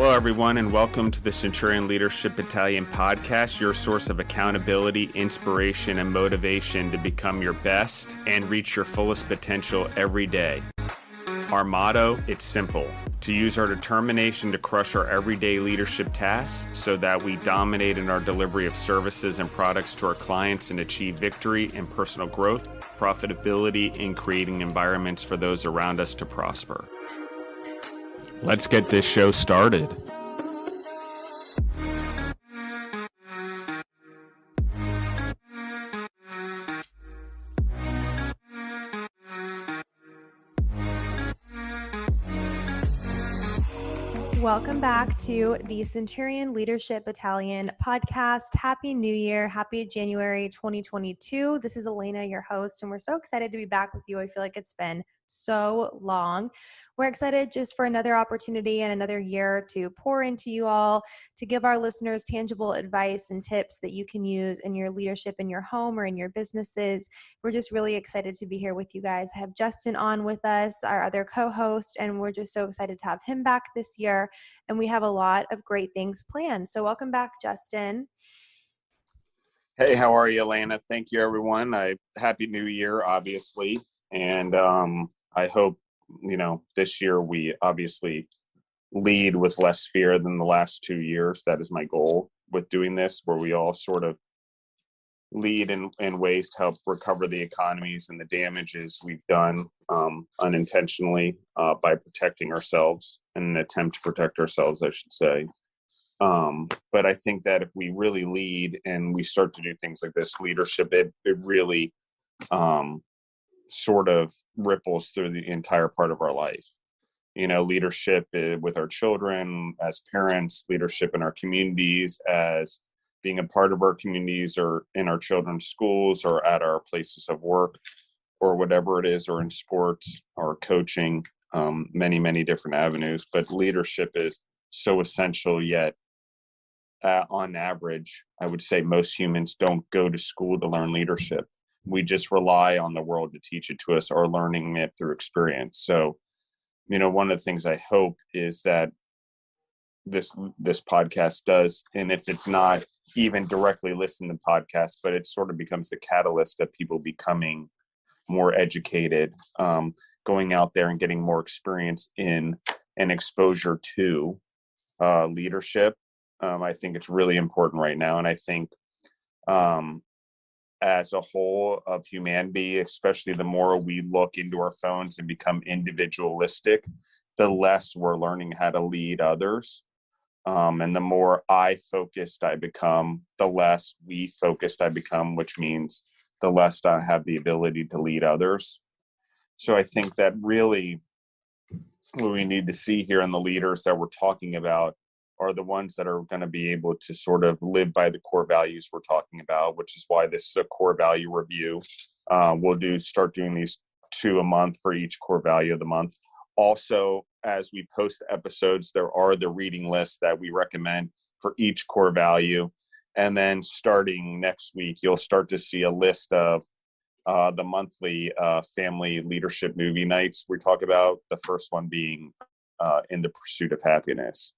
Hello, everyone, and welcome to the Centurion Leadership Battalion podcast, your source of accountability, inspiration, and motivation to become your best and reach your fullest potential every day. Our motto, it's simple: to use our determination to crush our everyday leadership tasks so that we dominate in our delivery of services and products to our clients and achieve victory and personal growth, profitability, and creating environments for those around us to prosper. Let's get this show started. Welcome back to the Centurion Leadership Battalion podcast. Happy New Year. Happy January 2022. This is Alaina, your host, and we're so excited to be back with you. I feel like it's been so long. We're excited just for another opportunity and another year to pour into you all, to give our listeners tangible advice and tips that you can use in your leadership in your home or in your businesses. We're just really excited to be here with you guys. I have Justin on with us, our other co-host, and we're just so excited to have him back this year. And we have a lot of great things planned. So welcome back, Justin. Hey, how are you, Alaina? Thank you, everyone. Happy New Year, obviously. And I hope, this year we obviously lead with less fear than the last 2 years. That is my goal with doing this, where we all sort of lead in ways to help recover the economies and the damages we've done unintentionally by protecting ourselves, in an attempt to protect ourselves, I should say. But I think that if we really lead and we start to do things like this, leadership, it really sort of ripples through the entire part of our life. Leadership with our children, as parents, leadership in our communities, as being a part of our communities or in our children's schools or at our places of work or whatever it is, or in sports or coaching, many, many different avenues. But leadership is so essential, yet on average, I would say most humans don't go to school to learn leadership. We just rely on the world to teach it to us, or learning it through experience. So, one of the things I hope is that this podcast does, and if it's not even directly listen to podcasts, but it sort of becomes the catalyst of people becoming more educated, going out there and getting more experience in and exposure to leadership. I think it's really important right now. And I think as a whole of humanity, especially the more we look into our phones and become individualistic, the less we're learning how to lead others. And the more I-focused I become, the less we-focused I become, which means the less I have the ability to lead others. So I think that really what we need to see here in the leaders that we're talking about are the ones that are going to be able to sort of live by the core values we're talking about, which is why this is a core value review. We'll start doing these 2 a month for each core value of the month. Also, as we post episodes, there are the reading lists that we recommend for each core value. And then starting next week, you'll start to see a list of the monthly family leadership movie nights we talk about. The first one being In the Pursuit of Happiness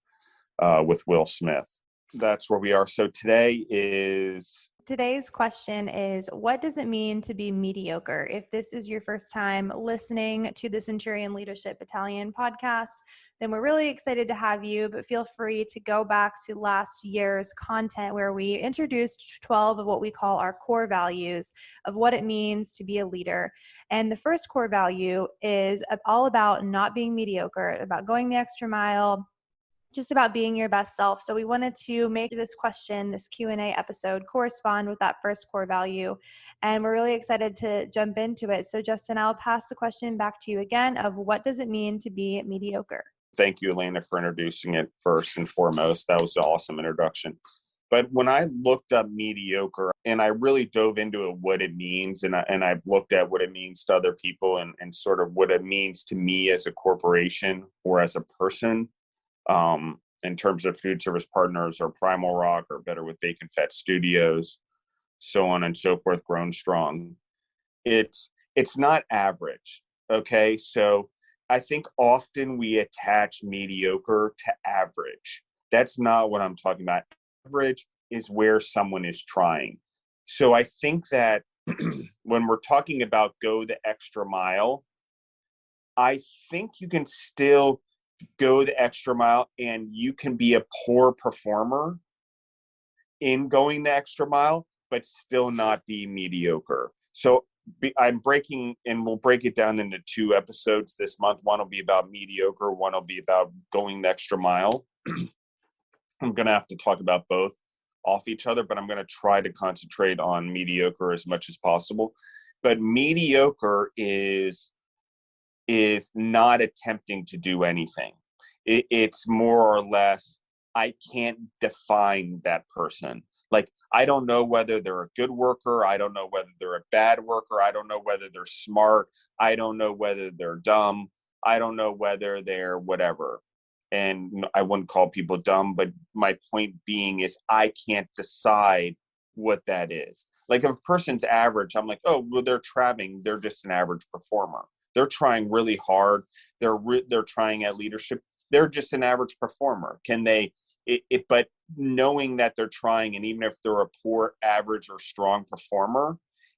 with Will Smith. That's where we are. So Today's question is, what does it mean to be mediocre? If this is your first time listening to the Centurion Leadership Battalion podcast, then we're really excited to have you, but feel free to go back to last year's content where we introduced 12 of what we call our core values of what it means to be a leader. And the first core value is all about not being mediocre, about going the extra mile, just about being your best self. So we wanted to make this question, this Q&A episode, correspond with that first core value. And we're really excited to jump into it. So Justin, I'll pass the question back to you again of what does it mean to be mediocre? Thank you, Alaina, for introducing it first and foremost. That was an awesome introduction. But when I looked up mediocre and I really dove into it, what it means, and I've looked at what it means to other people and sort of what it means to me as a corporation or as a person, in terms of food service partners or Primal Rock or Better with Bacon Fat Studios, so on and so forth, Grown Strong. It's not average. Okay. So I think often we attach mediocre to average. That's not what I'm talking about. Average is where someone is trying. So I think that when we're talking about go the extra mile, I think you can still go the extra mile and you can be a poor performer in going the extra mile, but still not be mediocre. So I'm breaking, and we'll break it down into 2 episodes this month. One will be about mediocre, one will be about going the extra mile. I'm going to have to talk about both off each other, but I'm going to try to concentrate on mediocre as much as possible. But mediocre is not attempting to do anything. It's more or less, I can't define that person. Like, I don't know whether they're a good worker. I don't know whether they're a bad worker. I don't know whether they're smart. I don't know whether they're dumb. I don't know whether they're whatever. And I wouldn't call people dumb, but my point being is I can't decide what that is. Like, if a person's average, I'm like, oh, well, they're trapping. They're just an average performer. They're trying really hard. They're trying at leadership. They're just an average performer. Can they? But knowing that they're trying, and even if they're a poor, average, or strong performer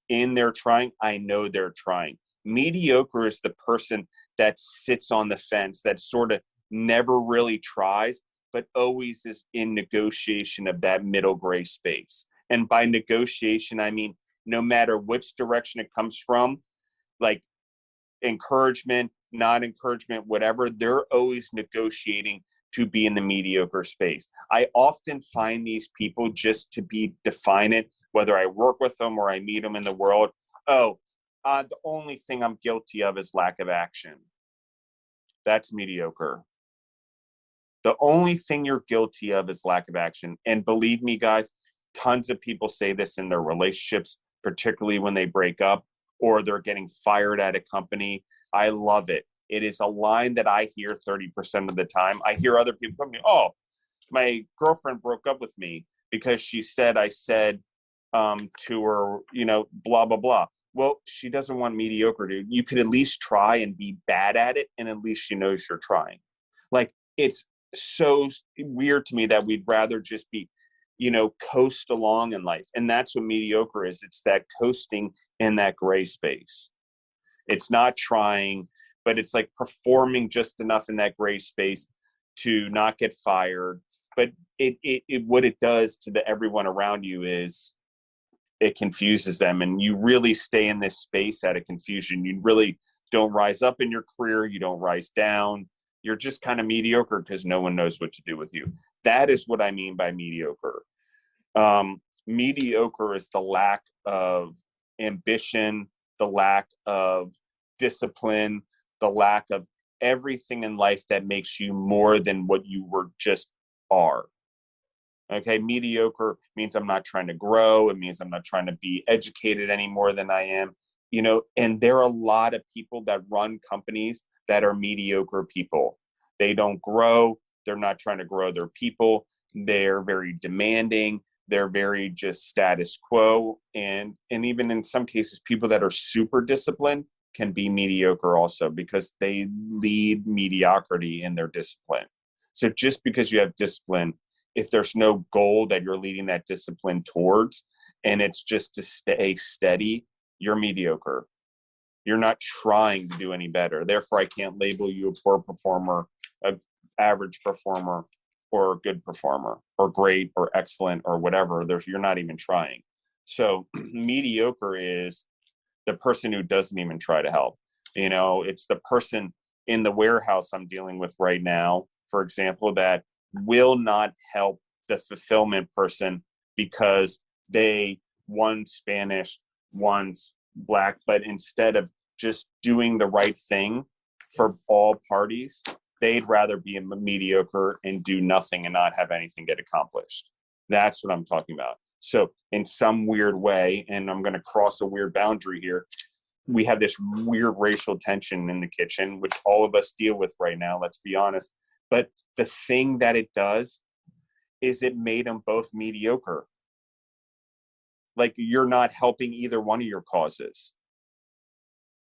in their trying, I know they're trying. Mediocre is the person that sits on the fence, that sort of never really tries, but always is in negotiation of that middle gray space. And by negotiation, I mean no matter which direction it comes from, like encouragement, not encouragement, whatever, they're always negotiating to be in the mediocre space. I often find these people just to be definant, whether I work with them or I meet them in the world. Oh, the only thing I'm guilty of is lack of action. That's mediocre. The only thing you're guilty of is lack of action. And believe me, guys, tons of people say this in their relationships, particularly when they break up or they're getting fired at a company. I love it. It is a line that I hear 30% of the time. I hear other people tell me, oh, my girlfriend broke up with me because she said I said to her, blah, blah, blah. Well, she doesn't want mediocre, dude. You could at least try and be bad at it, and at least she knows you're trying. Like, it's so weird to me that we'd rather just be, coast along in life. And that's what mediocre is. It's that coasting in that gray space. It's not trying, but it's like performing just enough in that gray space to not get fired. But what it does to everyone around you is it confuses them, and you really stay in this space out of confusion. You really don't rise up in your career. You don't rise down. You're just kind of mediocre because no one knows what to do with you. That is what I mean by mediocre. Mediocre is the lack of ambition, the lack of discipline, the lack of everything in life that makes you more than what you were just are. Okay, mediocre means I'm not trying to grow. It means I'm not trying to be educated any more than I am. And there are a lot of people that run companies that are mediocre people. They don't grow. They're not trying to grow their people. They're very demanding. They're very just status quo. And even in some cases, people that are super disciplined can be mediocre also because they lead mediocrity in their discipline. So just because you have discipline, if there's no goal that you're leading that discipline towards, and it's just to stay steady, you're mediocre. You're not trying to do any better. Therefore, I can't label you a poor performer, an average performer, or a good performer, or great, or excellent, or whatever. You're not even trying. So mediocre is the person who doesn't even try to help. It's the person in the warehouse I'm dealing with right now, for example, that will not help the fulfillment person because one's Spanish, one's Black, but instead of just doing the right thing for all parties, they'd rather be mediocre and do nothing and not have anything get accomplished. That's what I'm talking about. So in some weird way, and I'm going to cross a weird boundary here, we have this weird racial tension in the kitchen, which all of us deal with right now, let's be honest. But the thing that it does is it made them both mediocre. Like, you're not helping either one of your causes.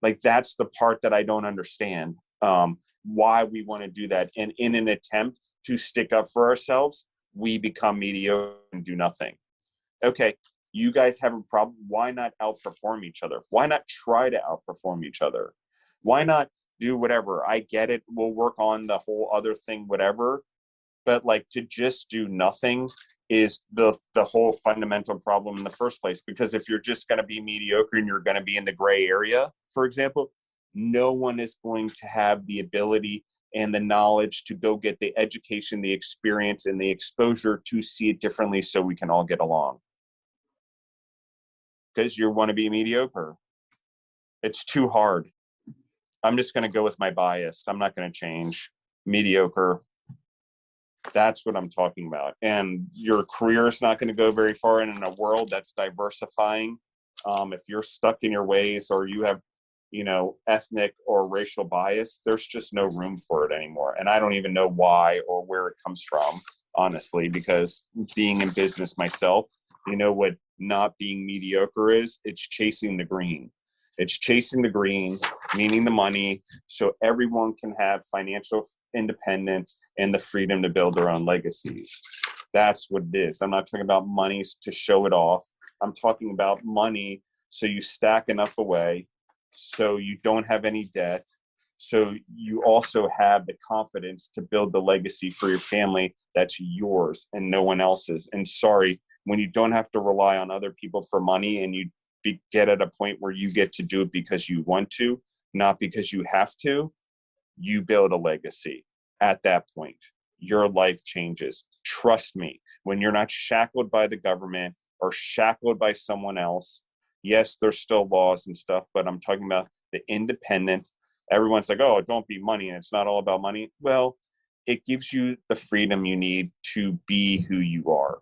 Like, that's the part that I don't understand. why we want to do that. And in an attempt to stick up for ourselves, we become mediocre and do nothing. Okay, you guys have a problem. Why not outperform each other? Why not try to outperform each other? Why not do whatever? I get it. We'll work on the whole other thing, whatever. But like, to just do nothing is the whole fundamental problem in the first place. Because if you're just going to be mediocre and you're going to be in the gray area, for example, no one is going to have the ability and the knowledge to go get the education, the experience, and the exposure to see it differently so we can all get along. Because you want to be mediocre. It's too hard. I'm just going to go with my bias. I'm not going to change. Mediocre. That's what I'm talking about. And your career is not going to go very far. And in a world that's diversifying, if you're stuck in your ways or you have, ethnic or racial bias, there's just no room for it anymore. And I don't even know why or where it comes from, honestly, because being in business myself, what not being mediocre is? It's chasing the green. It's chasing the green, meaning the money, so everyone can have financial independence and the freedom to build their own legacies. That's what it is. I'm not talking about money to show it off. I'm talking about money so you stack enough away so you don't have any debt, so you also have the confidence to build the legacy for your family that's yours and no one else's. And sorry, when you don't have to rely on other people for money and you get at a point where you get to do it because you want to, not because you have to, you build a legacy. At that point, your life changes. Trust me, when you're not shackled by the government or shackled by someone else, yes, there's still laws and stuff, but I'm talking about the independent. Everyone's like, oh, don't be money, and it's not all about money. Well, it gives you the freedom you need to be who you are.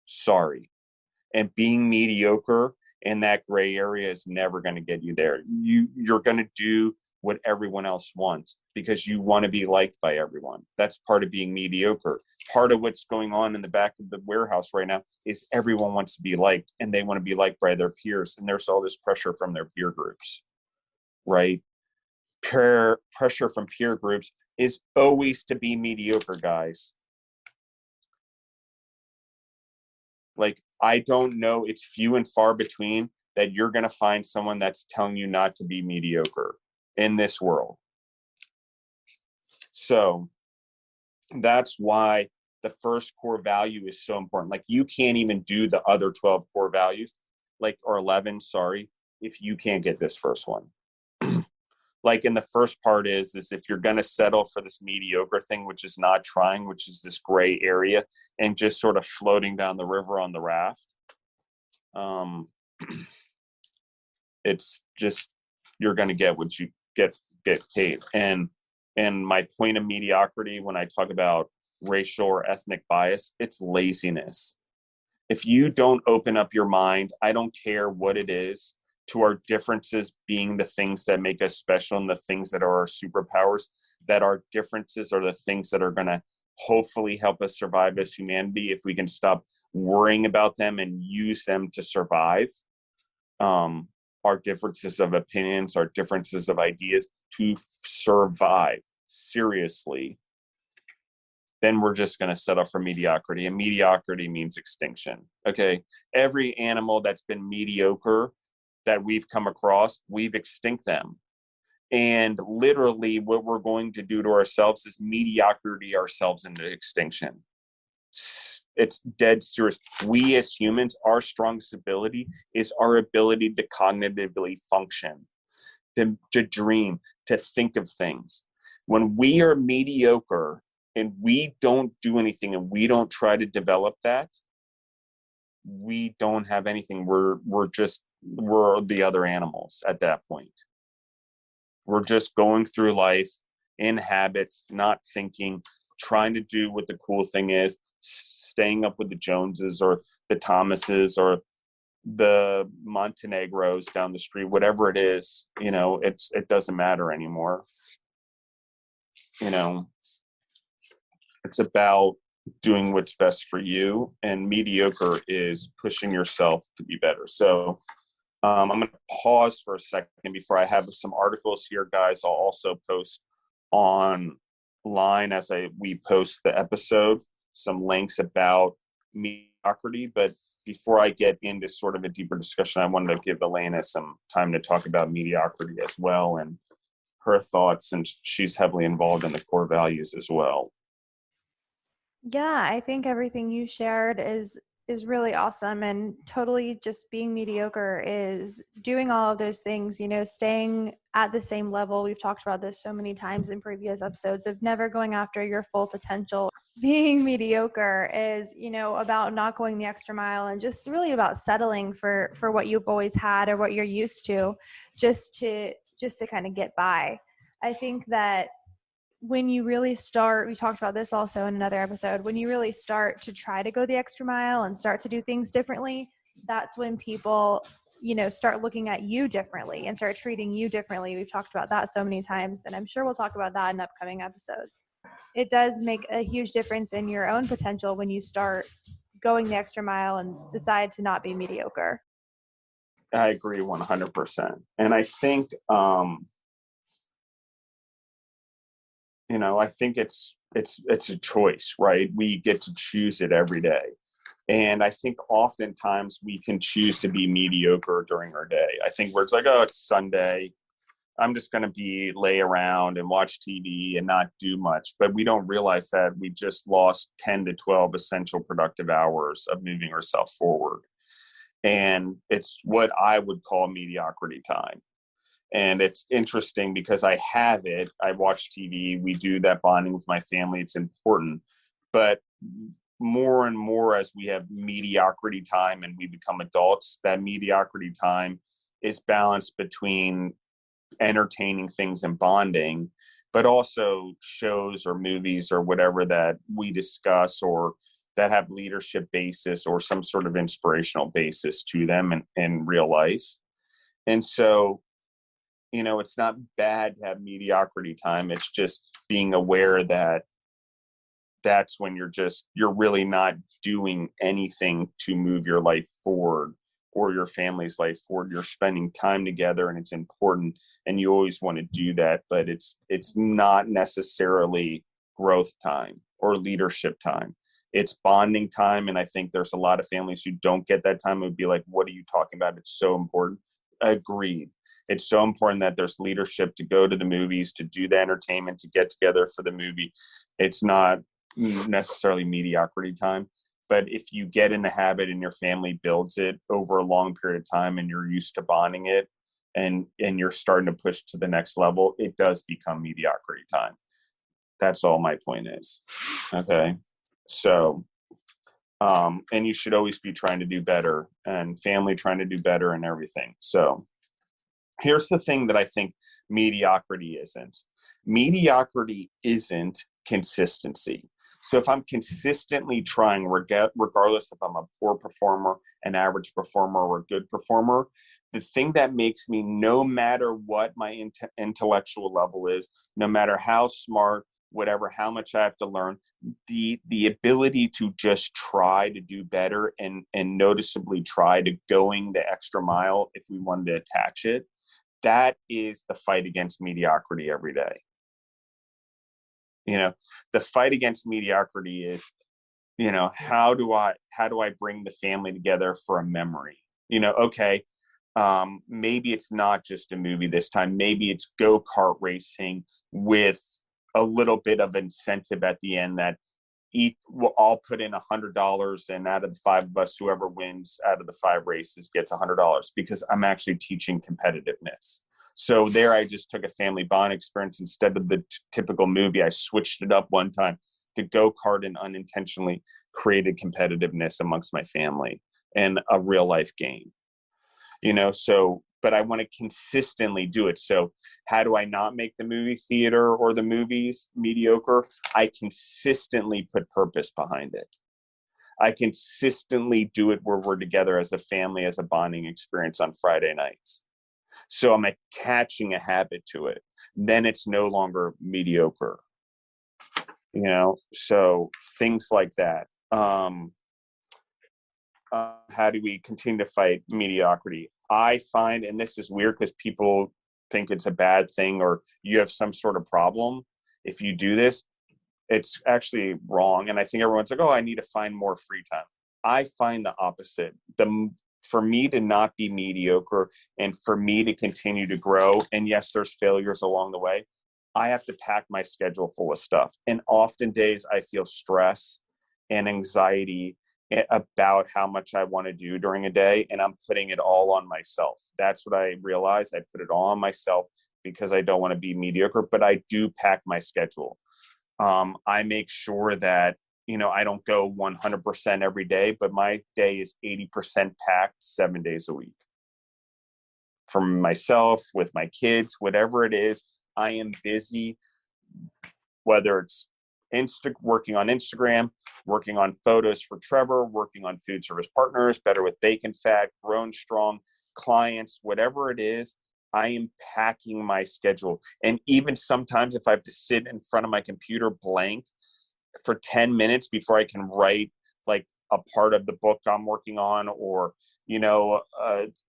Sorry. And being mediocre in that gray area is never going to get you there. You're going to do what everyone else wants because you want to be liked by everyone. That's part of being mediocre. Part of what's going on in the back of the warehouse right now is everyone wants to be liked and they want to be liked by their peers. And there's all this pressure from their peer groups, right? Pressure from peer groups is always to be mediocre, guys. Like, I don't know, it's few and far between that you're going to find someone that's telling you not to be mediocre in this world. So that's why the first core value is so important. Like, you can't even do the other 12 core values, or 11, sorry, if you can't get this first one. Like, in the first part is if you're going to settle for this mediocre thing, which is not trying, which is this gray area and just sort of floating down the river on the raft, it's just, you're going to get what you get paid. And my point of mediocrity, when I talk about racial or ethnic bias, it's laziness. If you don't open up your mind, I don't care what it is, to our differences being the things that make us special and the things that are our superpowers, that our differences are the things that are going to hopefully help us survive as humanity if we can stop worrying about them and use them to survive. Our differences of opinions, our differences of ideas to survive, seriously, then we're just going to settle for mediocrity. And mediocrity means extinction. Okay. Every animal that's been mediocre that we've come across, we've extinct them. And literally what we're going to do to ourselves is mediocrity ourselves into extinction. It's dead serious. We as humans, our strongest ability is our ability to cognitively function, to dream, to think of things. When we are mediocre and we don't do anything and we don't try to develop that, we don't have anything. We're the other animals at that point. We're just going through life in habits, not thinking, trying to do what the cool thing is, staying up with the Joneses or the Thomases or the Montenegros down the street, whatever it is, it doesn't matter anymore. It's about doing what's best for you, and mediocre is pushing yourself to be better. So I'm going to pause for a second before I have some articles here, guys. I'll also post online as we post the episode, some links about mediocrity. But before I get into sort of a deeper discussion, I wanted to give Alaina some time to talk about mediocrity as well and her thoughts, and she's heavily involved in the core values as well. Yeah, I think everything you shared is really awesome, and totally just being mediocre is doing all of those things, staying at the same level. We've talked about this so many times in previous episodes of never going after your full potential. Being mediocre is, about not going the extra mile and just really about settling for what you've always had or what you're used to, just to kind of get by. I think that when you really start, we talked about this also in another episode, when you really start to try to go the extra mile and start to do things differently, that's when people, start looking at you differently and start treating you differently. We've talked about that so many times, and I'm sure we'll talk about that in upcoming episodes. It does make a huge difference in your own potential when you start going the extra mile and decide to not be mediocre. I agree 100%. And I think, I think it's a choice, right? We get to choose it every day. And I think oftentimes we can choose to be mediocre during our day. I think where it's like, oh, it's Sunday, I'm just going to lay around and watch TV and not do much. But we don't realize that we just lost 10 to 12 essential productive hours of moving ourselves forward. And it's what I would call mediocrity time. And it's interesting because I have it. I watch TV. We do that bonding with my family. It's important. But more and more as we have mediocrity time and we become adults, that mediocrity time is balanced between entertaining things and bonding, but also shows or movies or whatever that we discuss or that have leadership basis or some sort of inspirational basis to them in real life. And so, it's not bad to have mediocrity time. It's just being aware that that's when you're really not doing anything to move your life forward or your family's life forward. You're spending time together and it's important and you always want to do that, but it's not necessarily growth time or leadership time. It's bonding time. And I think there's a lot of families who don't get that time. It would be like, what are you talking about? It's so important. Agreed. It's so important that there's leadership to go to the movies, to do the entertainment, to get together for the movie. It's not necessarily mediocrity time. But if you get in the habit and your family builds it over a long period of time and you're used to bonding it and you're starting to push to the next level, it does become mediocrity time. That's all my point is. Okay. So, and you should always be trying to do better and family trying to do better and everything. So here's the thing that I think mediocrity isn't. Mediocrity isn't consistency. So if I'm consistently trying, regardless if I'm a poor performer, an average performer, or a good performer, the thing that makes me, no matter what my intellectual level is, no matter how smart, whatever, how much I have to learn, the ability to just try to do better and noticeably try to going the extra mile, if we wanted to attach it, that is the fight against mediocrity every day. The fight against mediocrity is, how do I bring the family together for a memory? Okay, maybe it's not just a movie this time. Maybe it's go-kart racing with a little bit of incentive at the end that I'll put in $100, and out of the five of us, whoever wins out of the 5 races gets $100 because I'm actually teaching competitiveness. So there I just took a family bond experience. Instead of the typical movie, I switched it up one time to go-kart and unintentionally created competitiveness amongst my family and a real life game. But I want to consistently do it. So how do I not make the movie theater or the movies mediocre? I consistently put purpose behind it. I consistently do it where we're together as a family, as a bonding experience on Friday nights. So I'm attaching a habit to it. Then it's no longer mediocre. So things like that. How do we continue to fight mediocrity? I find, and this is weird because people think it's a bad thing or you have some sort of problem if you do this, it's actually wrong. And I think everyone's like, oh, I need to find more free time. I find the opposite. For me to not be mediocre and for me to continue to grow, and yes, there's failures along the way, I have to pack my schedule full of stuff. And often days I feel stress and anxiety about how much I want to do during a day, and I'm putting it all on myself. That's what I realized. I put it all on myself because I don't want to be mediocre, but I do pack my schedule. I make sure that, I don't go 100% every day, but my day is 80% packed 7 days a week. For myself, with my kids, whatever it is, I am busy, whether it's working on Instagram, working on photos for Trevor, working on food service partners, Better with Bacon Fat, Grown Strong, clients, whatever it is, I am packing my schedule. And even sometimes if I have to sit in front of my computer blank for 10 minutes before I can write like a part of the book I'm working on, or,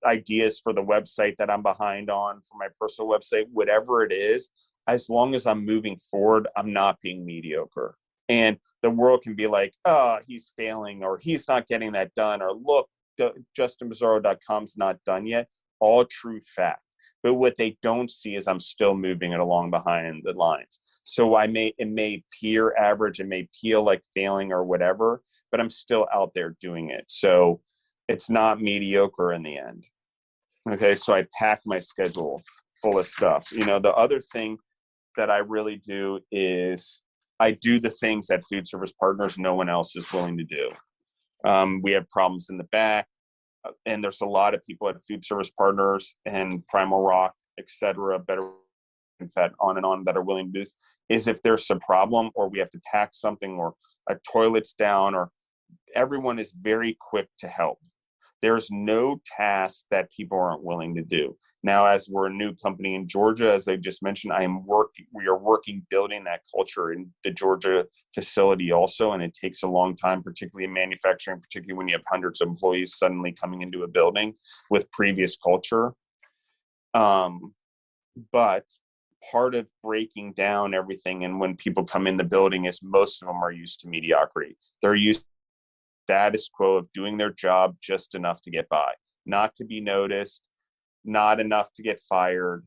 ideas for the website that I'm behind on for my personal website, whatever it is, as long as I'm moving forward, I'm not being mediocre. And the world can be like, oh, he's failing, or he's not getting that done, or look, justinbizzarro.com's not done yet. All true fact. But what they don't see is I'm still moving it along behind the lines. So it may appear average, it may feel like failing or whatever, but I'm still out there doing it. So it's not mediocre in the end. Okay, so I pack my schedule full of stuff. The other thing that I really do is I do the things that food service partners no one else is willing to do. We have problems in the back, and there's a lot of people at food service partners and Primal Rock, et cetera, Better and Fat, on and on, that are willing to do this. Is if there's a problem or we have to pack something or a toilet's down, or everyone is very quick to help. There's no task that people aren't willing to do. Now, as we're a new company in Georgia, as I just mentioned, we are working building that culture in the Georgia facility also, and it takes a long time, particularly in manufacturing, particularly when you have hundreds of employees suddenly coming into a building with previous culture. But part of breaking down everything, and when people come in the building, is most of them are used to mediocrity. They're used status quo of doing their job just enough to get by, not to be noticed, not enough to get fired.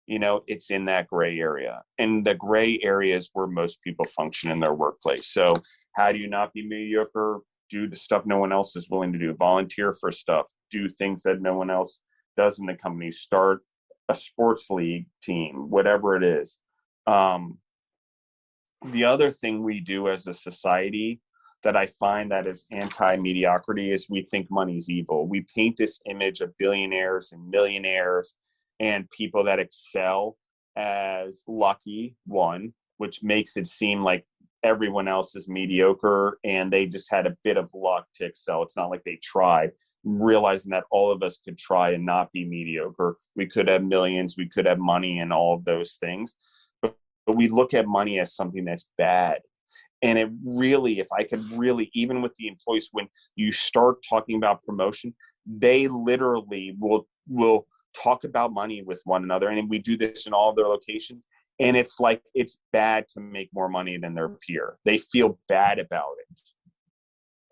It's in that gray area, and the gray area is where most people function in their workplace. So how do you not be mediocre? Do the stuff no one else is willing to do. Volunteer for stuff. Do things that no one else does in the company. Start a sports league team, whatever it is. The other thing we do as a society that I find that is anti-mediocrity is we think money's evil. We paint this image of billionaires and millionaires and people that excel as lucky, one, which makes it seem like everyone else is mediocre and they just had a bit of luck to excel. It's not like they tried. Realizing that all of us could try and not be mediocre. We could have millions, we could have money and all of those things. But we look at money as something that's bad. And it really, if I could really, even with the employees, when you start talking about promotion, they literally will talk about money with one another. And we do this in all of their locations. And it's like, it's bad to make more money than their peer. They feel bad about it.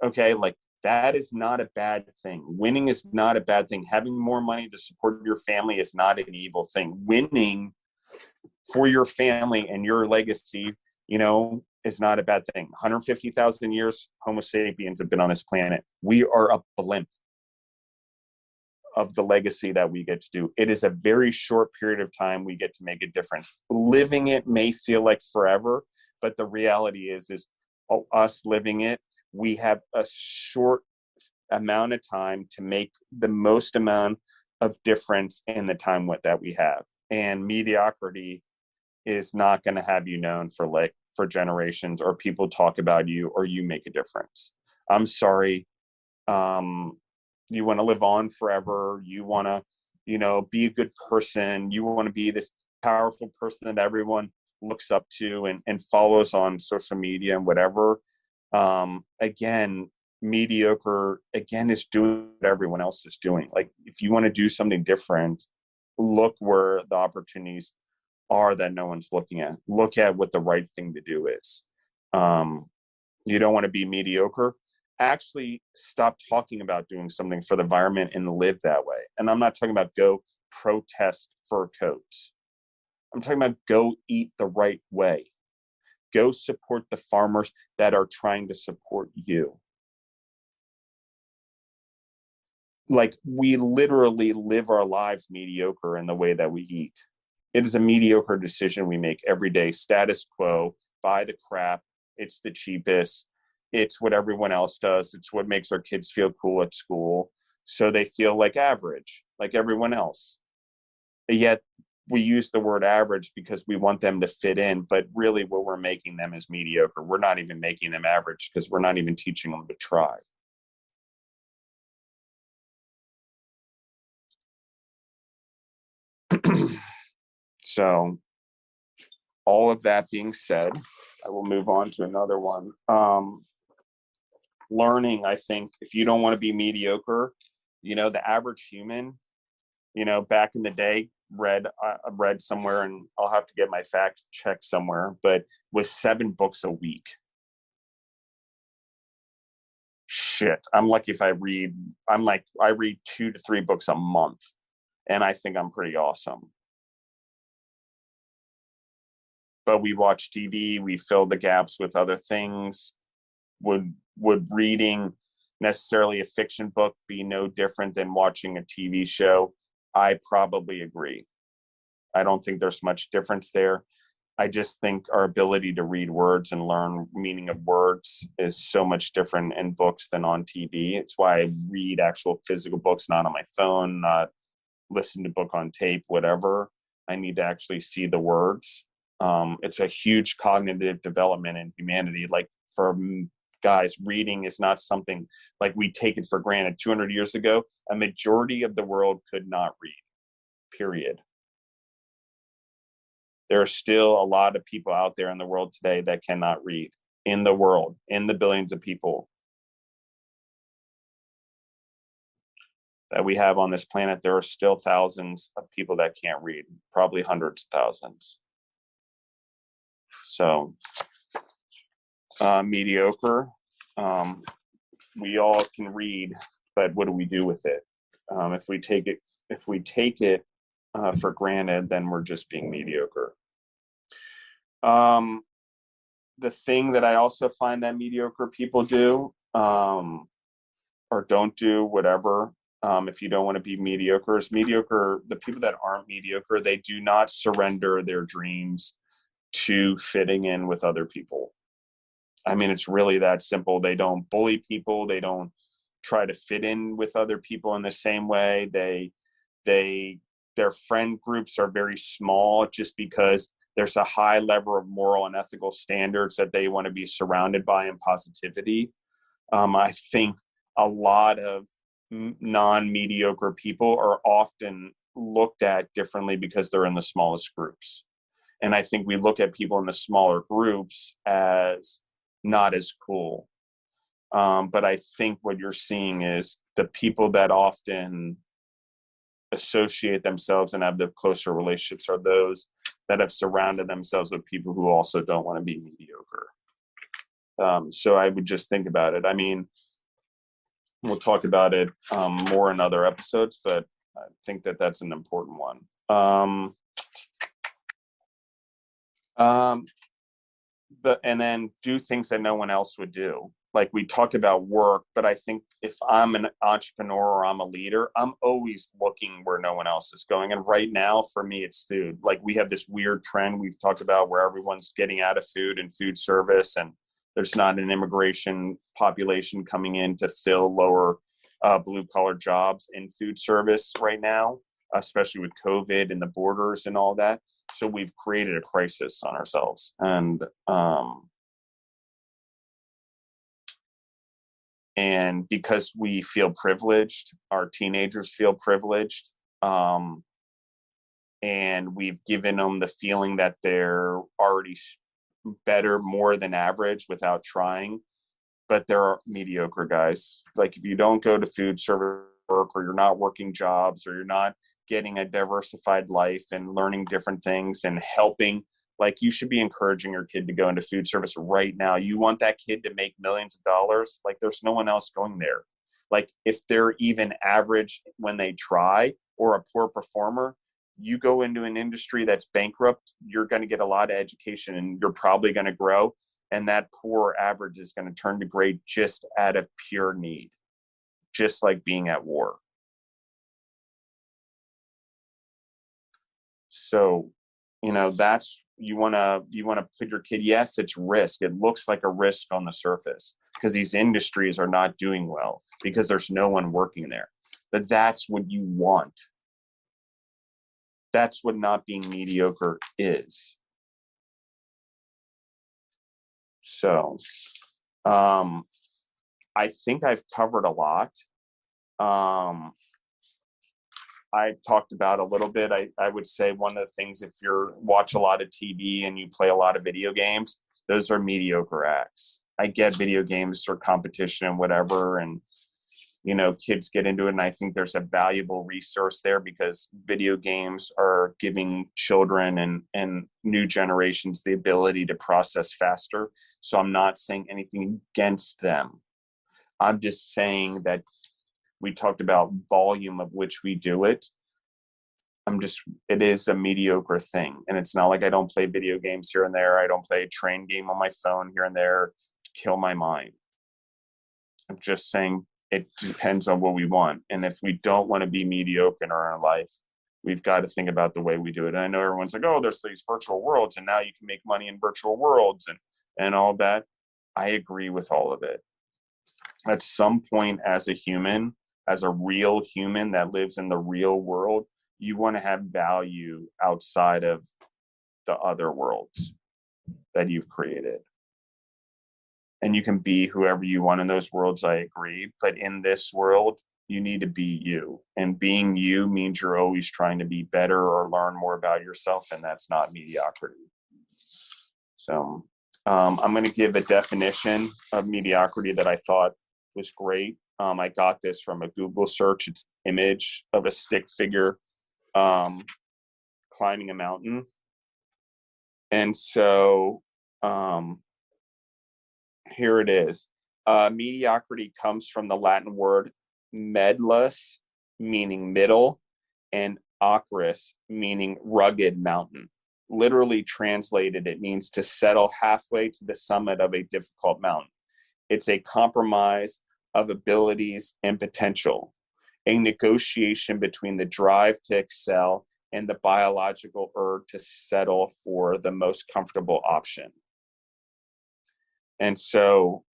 Okay. Like, that is not a bad thing. Winning is not a bad thing. Having more money to support your family is not an evil thing. Winning for your family and your legacy, is not a bad thing. 150,000 years, Homo sapiens have been on this planet. We are a blimp of the legacy that we get to do. It is a very short period of time we get to make a difference. Living it may feel like forever, but the reality is us living it, we have a short amount of time to make the most amount of difference in the time that we have. And mediocrity is not going to have you known for generations, or people talk about you, or you make a difference. I'm sorry. You want to live on forever. You want to, be a good person. You want to be this powerful person that everyone looks up to and follows on social media and whatever. Again, mediocre, again, is doing what everyone else is doing. Like, if you want to do something different, look where the opportunities are that no one's looking at. Look at what the right thing to do is. You don't want to be mediocre. Actually, stop talking about doing something for the environment and live that way. And I'm not talking about go protest fur coats. I'm talking about go eat the right way. Go support the farmers that are trying to support you. Like, we literally live our lives mediocre in the way that we eat. It is a mediocre decision we make every day. Status quo, buy the crap. It's the cheapest. It's what everyone else does. It's what makes our kids feel cool at school. So they feel like average, like everyone else. Yet we use the word average because we want them to fit in. But really what we're making them is mediocre. We're not even making them average because we're not even teaching them to try. So all of that being said, I will move on to another one. Learning, I think, if you don't want to be mediocre, the average human, back in the day, read somewhere, and I'll have to get my fact check somewhere, but was 7 books a week. Shit, I'm lucky if I read 2 to 3 books a month, and I think I'm pretty awesome. But we watch TV, we fill the gaps with other things. Would reading necessarily a fiction book be no different than watching a TV show? I probably agree. I don't think there's much difference there. I just think our ability to read words and learn meaning of words is so much different in books than on TV. It's why I read actual physical books, not on my phone, not listen to book on tape, whatever. I need to actually see the words. It's a huge cognitive development in humanity. Like, for guys, reading is not something like we take it for granted. 200 years ago, a majority of the world could not read, period. There are still a lot of people out there in the world today that cannot read. In the world, in the billions of people that we have on this planet, there are still thousands of people that can't read, probably hundreds of thousands. So, mediocre. We all can read, but what do we do with it? If we take it for granted, then we're just being mediocre. The thing that I also find that mediocre people do, or don't do, whatever, if you don't want to be mediocre, is mediocre. The people that aren't mediocre, they do not surrender their dreams to fitting in with other people. I mean, it's really that simple. They don't bully people. They don't try to fit in with other people in the same way. Their friend groups are very small just because there's a high level of moral and ethical standards that they want to be surrounded by, and positivity. I think a lot of non-mediocre people are often looked at differently because they're in the smallest groups. And I think we look at people in the smaller groups as not as cool. But I think what you're seeing is the people that often associate themselves and have the closer relationships are those that have surrounded themselves with people who also don't want to be mediocre. So I would just think about it. I mean, we'll talk about it more in other episodes, but I think that that's an important one. And then do things that no one else would do. Like, we talked about work, but I think if I'm an entrepreneur or I'm a leader, I'm always looking where no one else is going. And right now, for me, it's food. Like, we have this weird trend we've talked about where everyone's getting out of food and food service, and there's not an immigration population coming in to fill lower blue-collar jobs in food service right now, especially with COVID and the borders and all that. So we've created a crisis on ourselves. And because we feel privileged, our teenagers feel privileged, and we've given them the feeling that they're already better, more than average without trying. but there are mediocre guys. Like if you don't go to food service work, or you're not working jobs, or you're not getting a diversified life and learning different things and helping, like you should be encouraging your kid to go into food service right now. You want that kid to make millions of dollars. Like there's no one else going there. Like if they're even average when they try or a poor performer, you go into an industry that's bankrupt, you're going to get a lot of education and you're probably going to grow. And that poor average is going to turn to great just out of pure need, just like being at war. So, that's, you want to put your kid, yes, it's risk. It looks like a risk on the surface because these industries are not doing well because there's no one working there. But that's what you want. That's what not being mediocre is. So, I think I've covered a lot. I talked about a little bit. I would say one of the things, if you watch a lot of TV and you play a lot of video games, those are mediocre acts. I get video games for competition and whatever, and kids get into it, and I think there's a valuable resource there because video games are giving children and new generations the ability to process faster. So I'm not saying anything against them. I'm just saying that we talked about volume of which we do it. It is a mediocre thing. And it's not like I don't play video games here and there. I don't play a train game on my phone here and there to kill my mind. I'm just saying it depends on what we want. And if we don't want to be mediocre in our own life, we've got to think about the way we do it. And I know everyone's like, oh, there's these virtual worlds and now you can make money in virtual worlds and all that. I agree with all of it. At some point as a human, as a real human that lives in the real world, you want to have value outside of the other worlds that you've created. And you can be whoever you want in those worlds, I agree. But in this world, you need to be you. And being you means you're always trying to be better or learn more about yourself, and that's not mediocrity. So I'm going to give a definition of mediocrity that I thought was great. I got this from a Google search. It's an image of a stick figure climbing a mountain. And so here it is. Mediocrity comes from the Latin word medlus, meaning middle, and acris, meaning rugged mountain. Literally translated, it means to settle halfway to the summit of a difficult mountain. It's a compromise of abilities and potential, a negotiation between the drive to excel and the biological urge to settle for the most comfortable option. And so,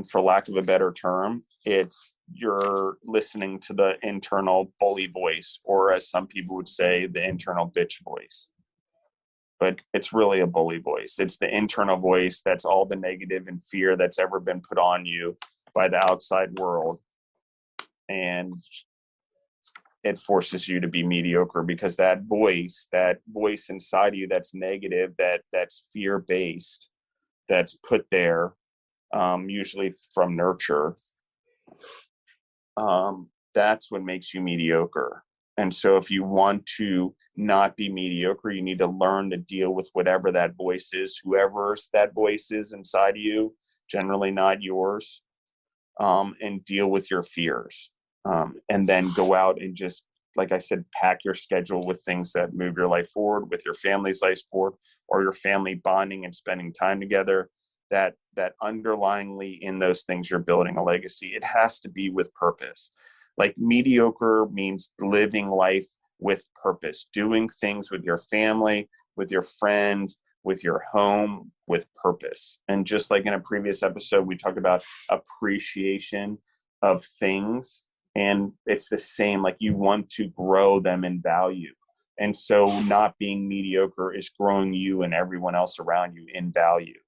for lack of a better term, it's you're listening to the internal bully voice, or as some people would say, the internal bitch voice. But it's really a bully voice. It's the internal voice that's all the negative and fear that's ever been put on you by the outside world. And it forces you to be mediocre because that voice inside of you that's negative, that's fear-based, that's put there, usually from nurture, that's what makes you mediocre. And so if you want to not be mediocre, you need to learn to deal with whatever that voice is, whoever's that voice is inside of you, generally not yours, and deal with your fears. And then go out and just, like I said, pack your schedule with things that move your life forward, with your family's life forward, or your family bonding and spending time together. That underlyingly in those things, you're building a legacy. It has to be with purpose. Like mediocre means living life with purpose, doing things with your family, with your friends, with your home, with purpose. And just like in a previous episode, we talked about appreciation of things. And it's the same, like you want to grow them in value. And so not being mediocre is growing you and everyone else around you in value.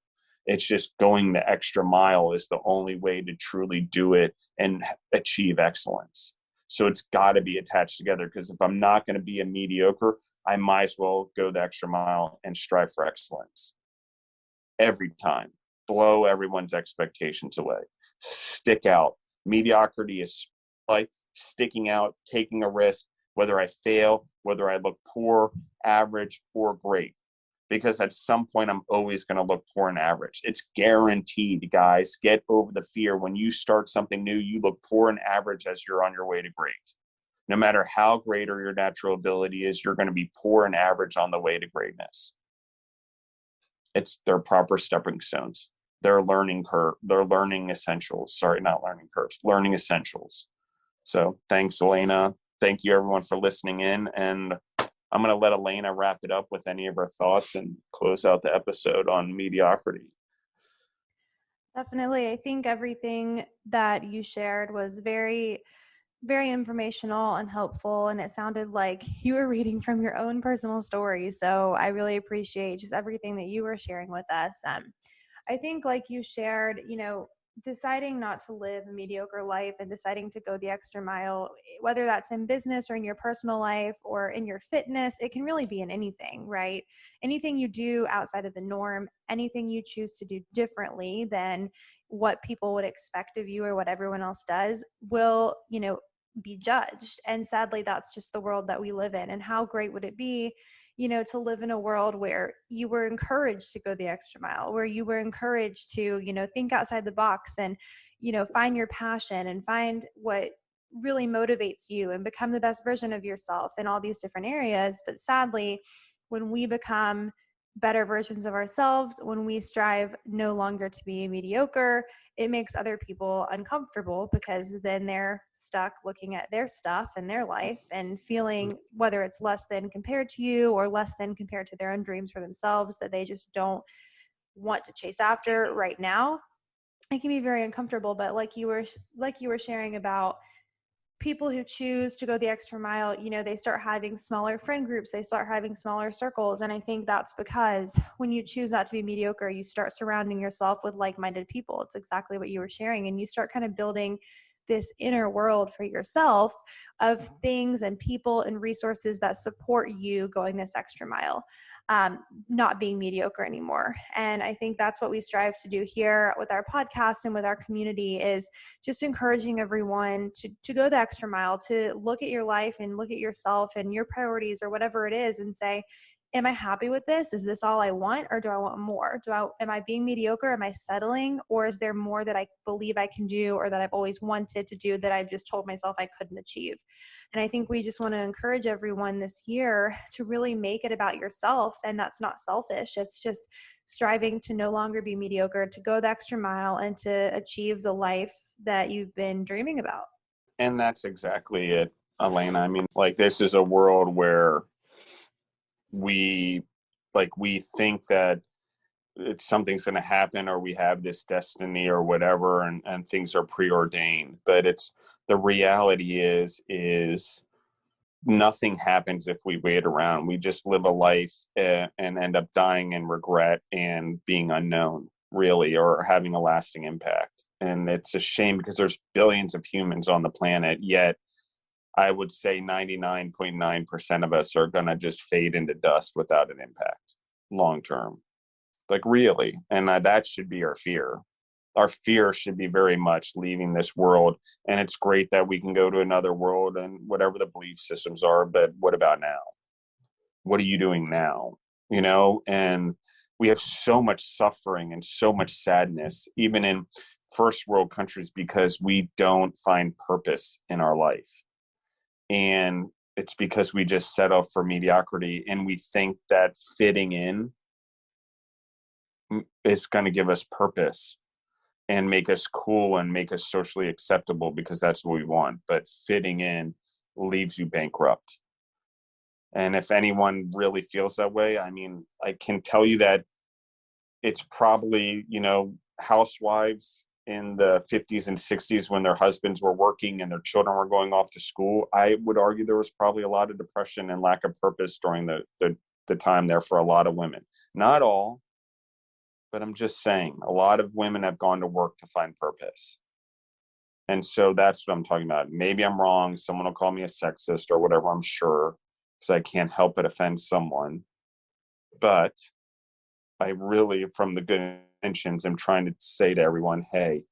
It's just going the extra mile is the only way to truly do it and achieve excellence. So it's got to be attached together, because if I'm not going to be a mediocre, I might as well go the extra mile and strive for excellence every time. blow everyone's expectations away. Stick out. Mediocrity is like sticking out, taking a risk, whether I fail, whether I look poor, average, or great. Because at some point, I'm always going to look poor and average. It's guaranteed, guys. Get over the fear. When you start something new, you look poor and average as you're on your way to great. No matter how great or your natural ability is, you're going to be poor and average on the way to greatness. It's their proper stepping stones. Their learning curve, their learning essentials. Sorry, not learning curves, learning essentials. So thanks, Alaina. Thank you, everyone, for listening in. And I'm going to let Alaina wrap it up with any of her thoughts and close out the episode on mediocrity. Definitely. I think everything that you shared was very, very informational and helpful. And it sounded like you were reading from your own personal story. So I really appreciate just everything that you were sharing with us. I think, like you shared, deciding not to live a mediocre life and deciding to go the extra mile, whether that's in business or in your personal life or in your fitness, it can really be in anything, right? Anything you do outside of the norm, anything you choose to do differently than what people would expect of you or what everyone else does will, be judged. And sadly, that's just the world that we live in. And how great would it be, to live in a world where you were encouraged to go the extra mile, where you were encouraged to, think outside the box and, find your passion and find what really motivates you and become the best version of yourself in all these different areas. But sadly, when we become better versions of ourselves, when we strive no longer to be mediocre, it makes other people uncomfortable because then they're stuck looking at their stuff and their life and feeling whether it's less than compared to you or less than compared to their own dreams for themselves that they just don't want to chase after right now. It can be very uncomfortable, but like you were sharing about people who choose to go the extra mile, they start having smaller friend groups, they start having smaller circles. And I think that's because when you choose not to be mediocre, you start surrounding yourself with like-minded people. It's exactly what you were sharing. And you start kind of building this inner world for yourself of things and people and resources that support you going this extra mile. Not being mediocre anymore. And I think that's what we strive to do here with our podcast and with our community is just encouraging everyone to go the extra mile, to look at your life and look at yourself and your priorities or whatever it is and say, am I happy with this? Is this all I want? Or do I want more? Am I being mediocre? Am I settling? Or is there more that I believe I can do or that I've always wanted to do that I've just told myself I couldn't achieve? And I think we just want to encourage everyone this year to really make it about yourself. And that's not selfish. It's just striving to no longer be mediocre, to go the extra mile and to achieve the life that you've been dreaming about. And that's exactly it, Alaina. I mean, like, this is a world where we think that something's going to happen or we have this destiny or whatever, and things are preordained. But it's the reality is nothing happens if we wait around. We just live a life and end up dying in regret and being unknown, really, or having a lasting impact. And it's a shame because there's billions of humans on the planet, yet I would say 99.9% of us are going to just fade into dust without an impact long term. Like, really. And that should be our fear. Our fear should be very much leaving this world. And it's great that we can go to another world and whatever the belief systems are. But what about now? What are you doing now? And we have so much suffering and so much sadness, even in first world countries, because we don't find purpose in our life. And it's because we just settle for mediocrity and we think that fitting in is going to give us purpose and make us cool and make us socially acceptable because that's what we want. But fitting in leaves you bankrupt. And if anyone really feels that way, I mean, I can tell you that it's probably, housewives in the 50s and 60s when their husbands were working and their children were going off to school. I would argue there was probably a lot of depression and lack of purpose during the time there for a lot of women. Not all, but I'm just saying a lot of women have gone to work to find purpose. And so that's what I'm talking about. Maybe I'm wrong. Someone will call me a sexist or whatever, I'm sure, because I can't help but offend someone. But I really, from the good intentions. I'm trying to say to everyone, hey,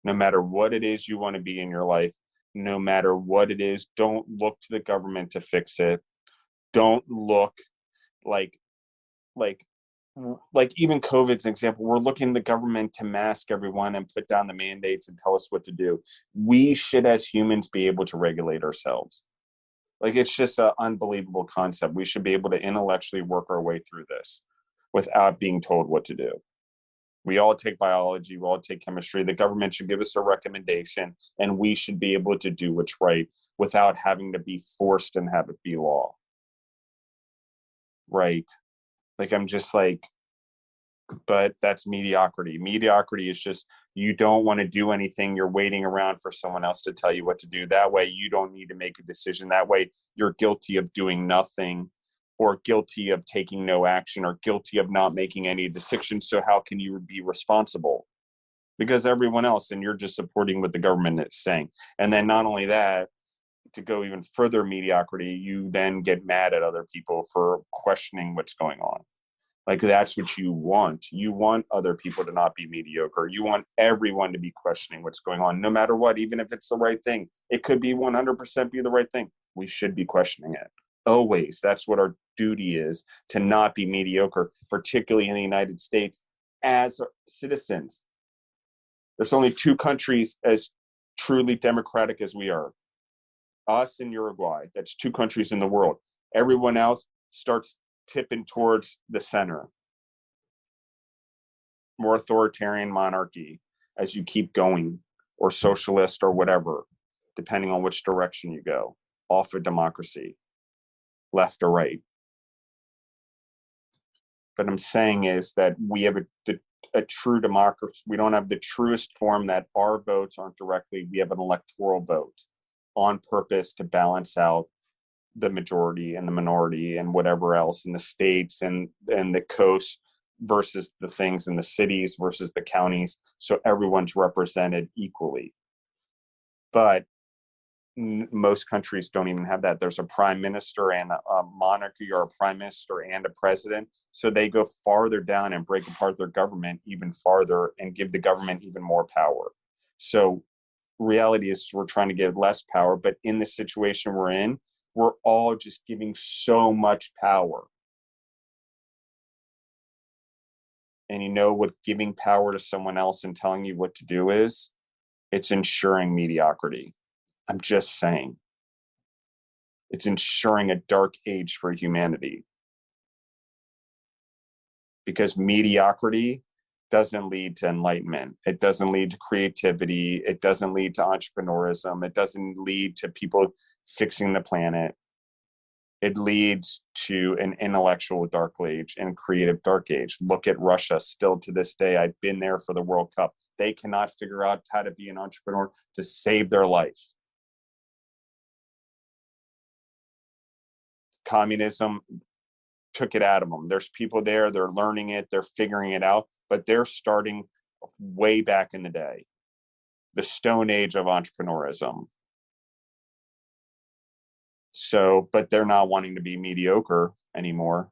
no matter what it is you want to be in your life, no matter what it is, don't look to the government to fix it. Don't look like even COVID's an example. We're looking the government to mask everyone and put down the mandates and tell us what to do. We should, as humans, be able to regulate ourselves. Like, it's just an unbelievable concept. We should be able to intellectually work our way through this without being told what to do. We all take biology, we all take chemistry. The government should give us a recommendation, and we should be able to do what's right without having to be forced and have it be law. Right? Like, I'm just like, but that's mediocrity. Mediocrity is just, you don't want to do anything. You're waiting around for someone else to tell you what to do. That way, you don't need to make a decision. That way, you're guilty of doing nothing, or guilty of taking no action, or guilty of not making any decisions. So how can you be responsible? Because everyone else, and you're just supporting what the government is saying. And then not only that, to go even further mediocrity, you then get mad at other people for questioning what's going on. Like, that's what you want. You want other people to not be mediocre. You want everyone to be questioning what's going on, no matter what, even if it's the right thing. It could be 100% be the right thing. We should be questioning it. Always. That's what our duty is, to not be mediocre, particularly in the United States as citizens. There's only 2 countries as truly democratic as we are. Us and Uruguay. That's 2 countries in the world. Everyone else starts tipping towards the center. More authoritarian monarchy as you keep going, or socialist, or whatever, depending on which direction you go. Off of democracy, left or right. But I'm saying is that we have a true democracy. We don't have the truest form, that our votes aren't directly. We have an electoral vote on purpose to balance out the majority and the minority and whatever else in the states and the coast versus the things in the cities versus the counties. So everyone's represented equally. But most countries don't even have that. There's a prime minister and a monarchy, or a prime minister and a president. So they go farther down and break apart their government even farther and give the government even more power. So reality is, we're trying to get less power, but in the situation we're in, we're all just giving so much power. And you know what giving power to someone else and telling you what to do is? It's ensuring mediocrity. I'm just saying. It's ensuring a dark age for humanity. Because mediocrity doesn't lead to enlightenment. It doesn't lead to creativity. It doesn't lead to entrepreneurism. It doesn't lead to people fixing the planet. It leads to an intellectual dark age and creative dark age. Look at Russia. Still to this day, I've been there for the World Cup. They cannot figure out how to be an entrepreneur to save their life. Communism took it out of them. There's people there, they're learning it, they're figuring it out, but they're starting way back in the day, the Stone Age of entrepreneurism. So, but they're not wanting to be mediocre anymore.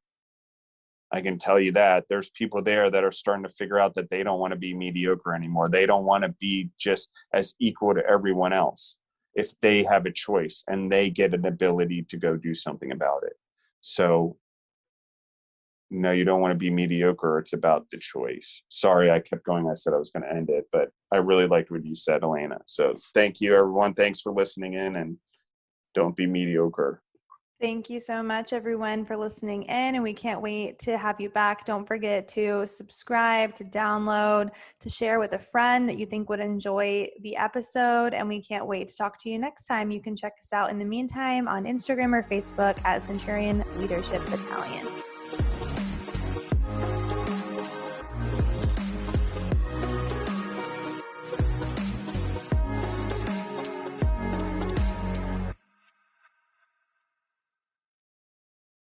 I can tell you that. There's people there that are starting to figure out that they don't want to be mediocre anymore. They don't want to be just as equal to everyone else if they have a choice and they get an ability to go do something about it. So, no, you don't want to be mediocre. It's about the choice. Sorry, I kept going. I said I was going to end it, but I really liked what you said, Alaina. So thank you, everyone. Thanks for listening in, and don't be mediocre. Thank you so much, everyone, for listening in, and we can't wait to have you back. Don't forget to subscribe, to download, to share with a friend that you think would enjoy the episode, and we can't wait to talk to you next time. You can check us out in the meantime on Instagram or Facebook at Centurion Leadership Battalion.